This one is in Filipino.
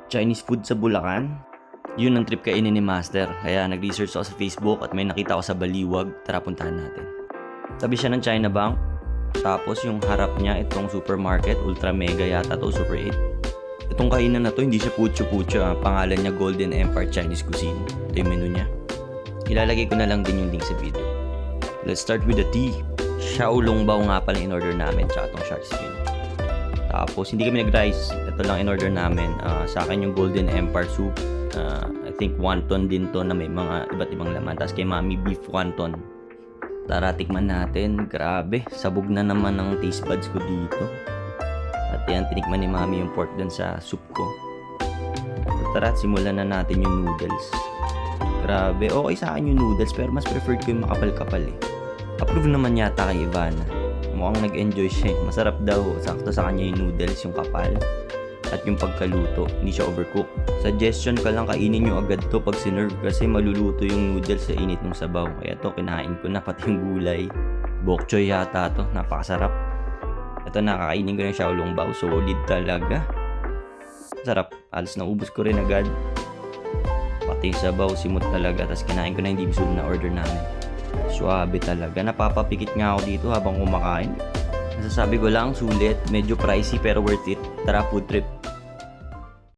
Chinese food sa Bulacan. Yun ang trip kainin ni Master. Kaya nag-research ako sa Facebook at may nakita ako sa Baliwag. Tara puntahan natin. Tabi siya ng China Bank. Tapos yung harap niya itong supermarket, Ultra Mega yata to, Super 8. Itong kainan na to, hindi siya pucho-pucho. Pangalan niya Golden Empire Chinese Cuisine. Ito yung menu niya. Ilalagay ko na lang din yung link sa video. Let's start with the tea. Xiaolongbao nga pala in order namin, tsaka itong shark fin. Tapos hindi kami nag-rice. Ito lang in order namin. Sa akin yung Golden Empire soup. I think wonton din to na may mga iba't ibang laman. Tapos kay Mami beef wonton. Tara tikman natin. Grabe, sabog na naman ang taste buds ko dito. At yan, tinikman ni Mami yung pork dun sa soup ko. So, tara, simulan na natin yung noodles. Grabe, okay sa akin yung noodles pero mas preferred ko yung makapal-kapal eh. Approve naman yata kay Ivana. Mukhang nag-enjoy siya eh. Masarap daw. Sakto sa kanya yung noodles, yung kapal. At yung pagkaluto. Hindi siya overcook. Suggestion ka lang, kainin nyo agad to pag sinerve kasi maluluto yung noodles sa init ng sabaw. Kaya to, kinain ko na pati yung gulay. Bok choy yata to. Napakasarap. Ito, nakakainin ko yung xiaolongbao. Solid talaga. Sarap. Alas na ubos ko rin agad. Pati yung sabaw, simot talaga. Tapos kinain ko na yung dimsum na order namin. Suabe talaga. Napapapikit nga ako dito habang kumakain. Nasasabi ko lang, sulit. Medyo pricey pero worth it. Tara, food trip.